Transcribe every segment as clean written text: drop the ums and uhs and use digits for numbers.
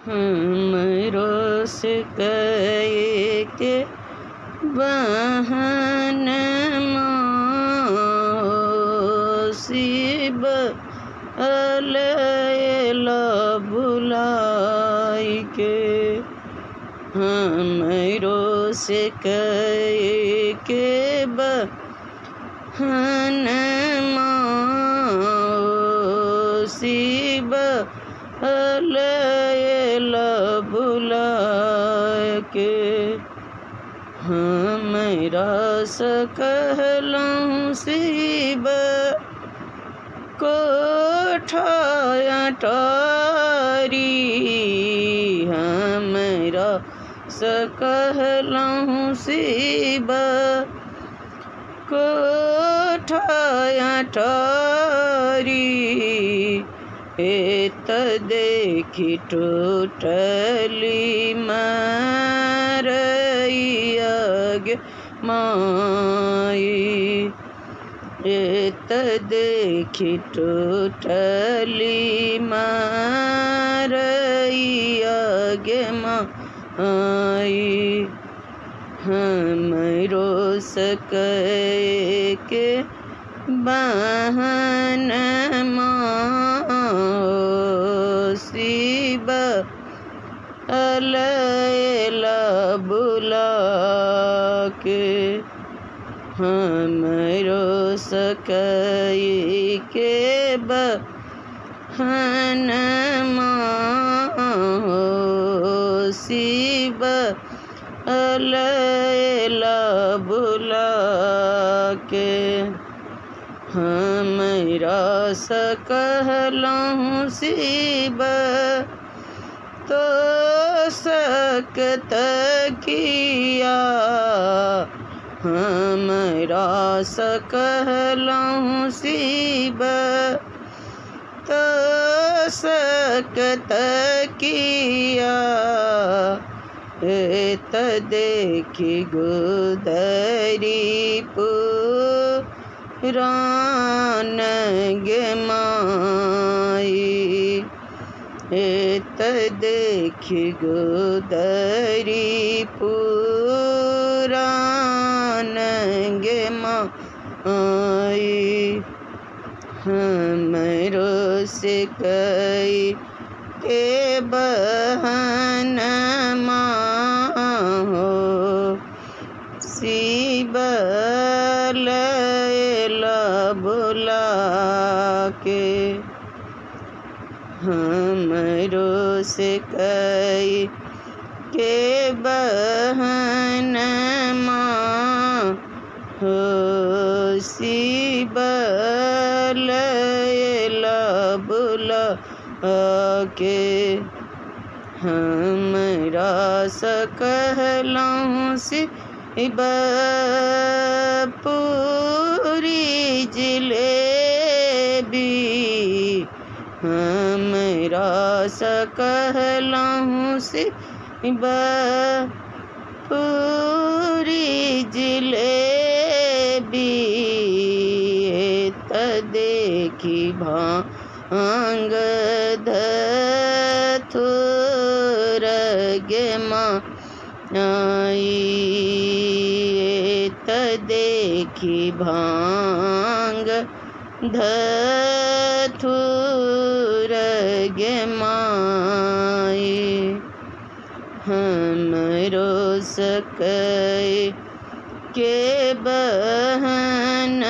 हमरो से कहे के बहन शिव अलैला बुलाई के। हमरो से कहे के बहन शिव अलैला बुलाए के। हमरा सकहलहुँ शिव कोठाया टारी। हमरा सकहलहुँ शिव कोठाया टारी। एत देखी टूटली मारैया गे माई। एत देखी टूटली मारैया गे माई। हमरो सकै के बहन शिव अलैला बुला के। हमरो सकै के बहन शिव अलैला बुला के। हमरा सकहलहुँ शिव तो सकत किया। हमरा सकहलहुँ शिव तो सकत किया। एत देखी गुदरी पुराण गे माई। एत देखी गुदरी पुराण गे माई। हमरो से कई के बहन शिव अलैला बुला के। हमरो से कई के बहन शिव अलैला बुला के। हमरा सकहलहुँ शिव पूरी जिलेबी। हमरा सकहलहुँ शिव पूरी जिलेबी। एत देखी भांग धतूर गे माई। एत देखी भांग धतूर गे माई। हमरो सकै के बहन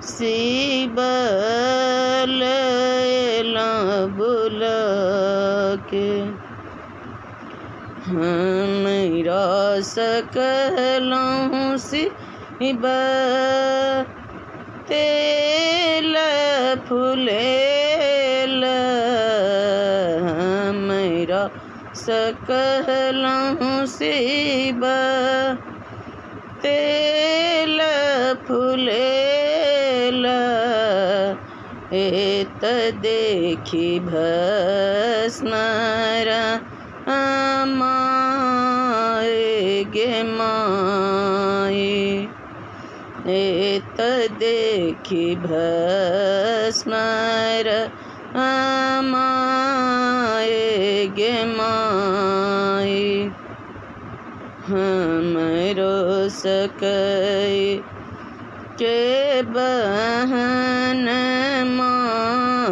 शिव अलैला बुला के। हमरा सकहलहुँ शिव तेल फुलेल। हमरा सकहलहुँ शिव तेल फुलेल। एत देखी भस्म गे माई। एत देखी भस्म माए गे माई हमरो सकै के बहन माँ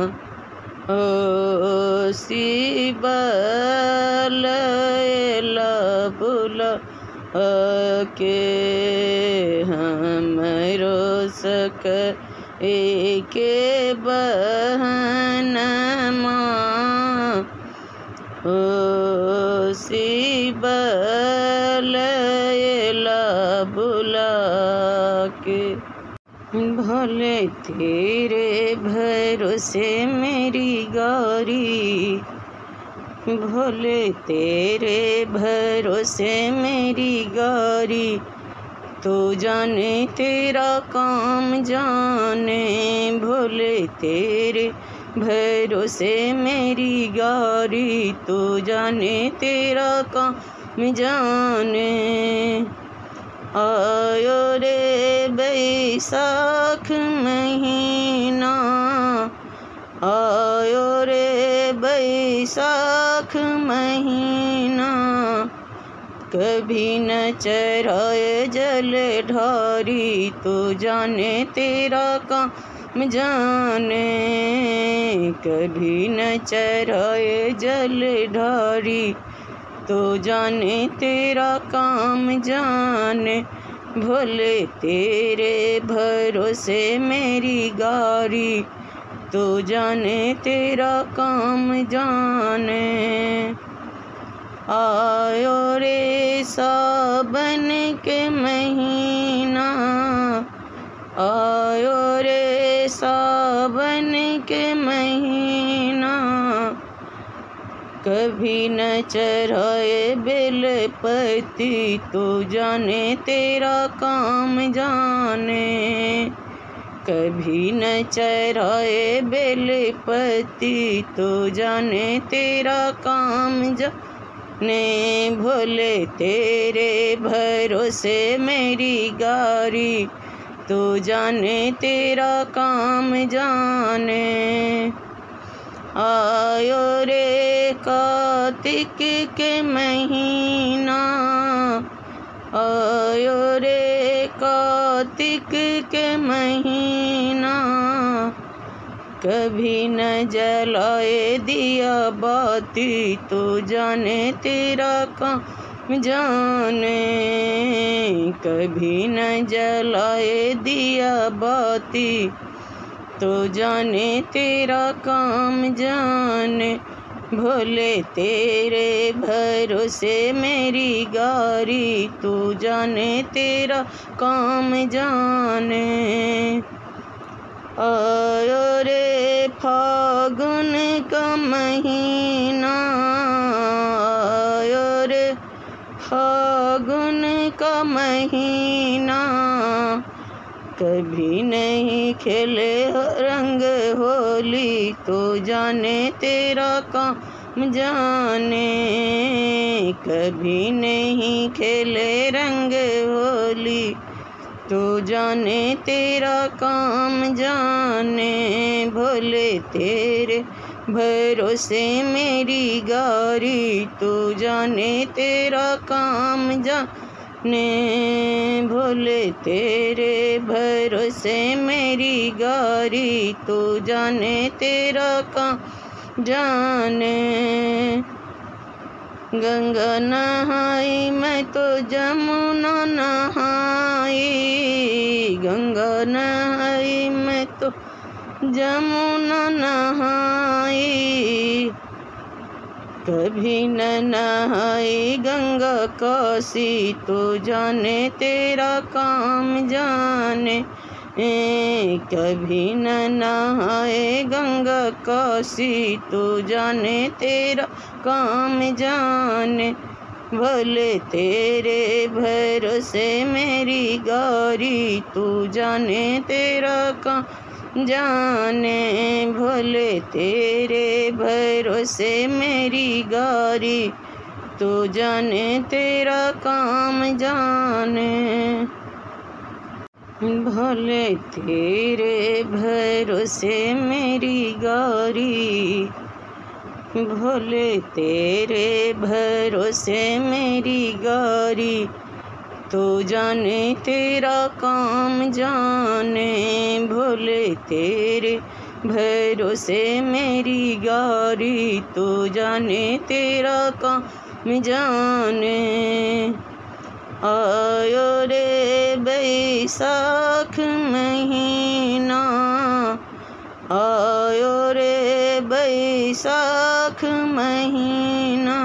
ओ शिवल बुला के हमरो सकै के बहन माँ ओ शिवल बुला के। भोले तेरे भरोसे मेरी गारी भोले तेरे भरोसे मेरी गारी तू जाने तेरा काम जाने भोले तेरे भरोसे मेरी गारी तू जाने तेरा काम जाने। आयो रे बैसाख महीना आयो रे बैसाख महीना कभी न चराए जल ढारी तू जाने तेरा काम जाने कभी न चराए जल ढारी तू जाने तेरा काम जाने भोले तेरे भरोसे मेरी गारी तू जाने तेरा काम जाने। आयो रे सावन के महीना आयो रे सावन के महीना कभी न चढ़ाए बेलपति तू जाने तेरा काम जाने कभी न चढ़ाए बेलपति तू जाने तेरा काम जाने भोले तेरे भरोसे मेरी गारी तू जाने तेरा काम जाने। आयो रे कार्तिक के महीना आयो रे कार्तिक के महीना कभी न जलाए दिया बाती तू जाने तेरा काम जाने कभी न जलाए दिया बाती तो जाने तेरा काम जाने भोले तेरे भरोसे मेरी गारी तू जाने तेरा काम जाने। आयो रे फागुन का महीना आयो रे फागुन का महीना कभी नहीं खेले रंग होली तो जाने तेरा काम जाने कभी नहीं खेले रंग होली तो जाने तेरा काम जाने भोले तेरे भरोसे मेरी गारी तू जाने तेरा काम जाने भोले तेरे भरोसे मेरी गारी तू जाने तेरा काम जाने। गंगा नहाई मैं तो जमुना नहाई गंगा नहाई मैं तो जमुना नहाई कभी न नहाई गंगा काशी तो जाने तेरा काम जाने कभी न नहाए गंगा काशी तो जाने तेरा काम जाने भोले तेरे भरोसे मेरी गारी तू जाने तेरा काम जाने भोले तेरे भरोसे मेरी गारी तू जाने तेरा काम जाने। भले तेरे भरोसे मेरी गाड़ी, भले तेरे भरोसे मेरी गाड़ी, तो जाने तेरा काम जाने। भले तेरे भरोसे मेरी गाड़ी, तो जाने तेरा काम जाने। आयो रे बैसाख महीना, आयो रे बैसाख महीना,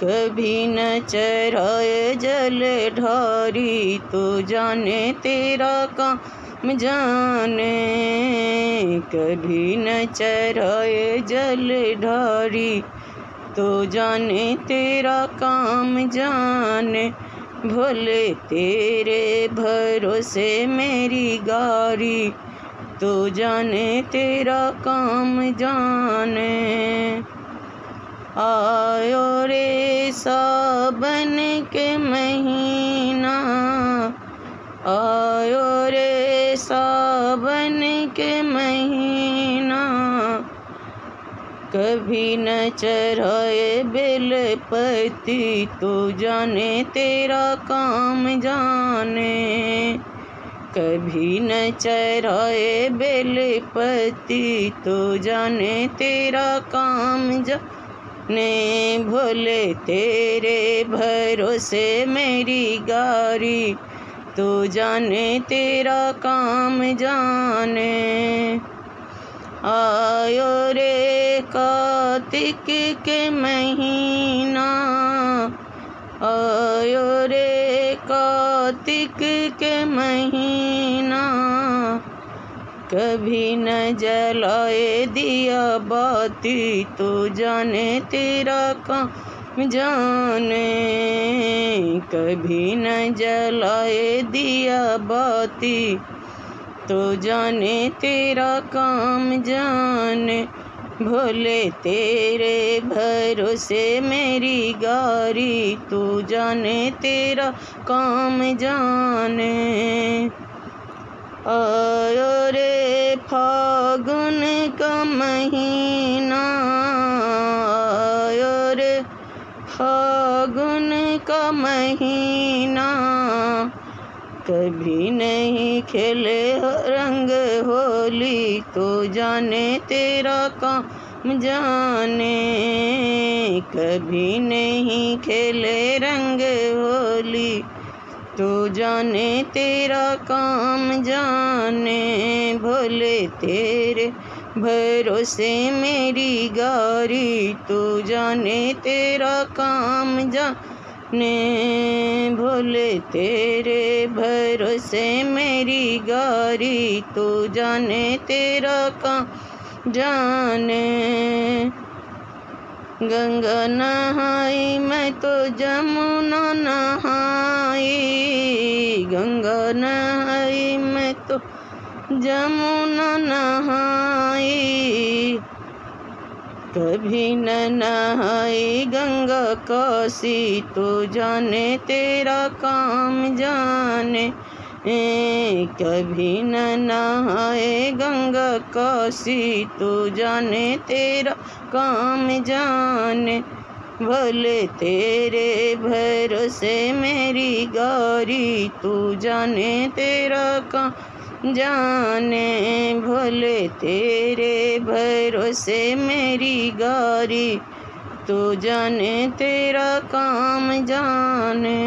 कभी न चराए जल ढारी, तो जाने तेरा काम जाने। कभी न चराए जल ढारी, तो जाने तेरा काम जाने। भले तेरे भरोसे मेरी गाड़ी, तो जाने तेरा काम जाने। आयो रे सावन के महीना, आयो रे सावन के महीना, कभी न चढ़ाए बेलपति, तो जाने तेरा काम जाने। कभी न चढ़ाए बेलपति, तो जाने तेरा काम जाने। भोले तेरे भरोसे मेरी गाड़ी, तो जाने तेरा काम जाने। आयो रे कार्तिक के महीना, आयो रे कार्तिक के महीना, कभी न जलाए दिया बाती, तो जाने तेरा काम जाने। कभी न जलाए दिया बाती, तो जाने तेरा काम जाने। भोले तेरे भरोसे मेरी गाड़ी, तो जाने तेरा काम जाने। आयो रे फागुन का महीना, आयो रे फागुन का महीना, कभी नहीं खेले रंग होली, तो जाने तेरा काम जाने। कभी नहीं खेले रंग होली, तो जाने तेरा काम जाने। भोले तेरे भरोसे मेरी गाड़ी, तो जाने तेरा काम जाने। भोले तेरे भरोसे मेरी गाड़ी, तो जाने तेरा काम जाने। गंगा नहाई मैं तो जमुना नहाई, गंगा नहाई मैं तो जमुना नहाई, कभी न नहाई गंगा काशी, तो जाने तेरा काम जाने। कभी न नहाए गंगा काशी, तो जाने तेरा काम जाने। भले तेरे भरोसे मेरी गाड़ी, तो जाने तेरा काम जाने। भले तेरे भरोसे मेरी गाड़ी, तो जाने तेरा काम जाने।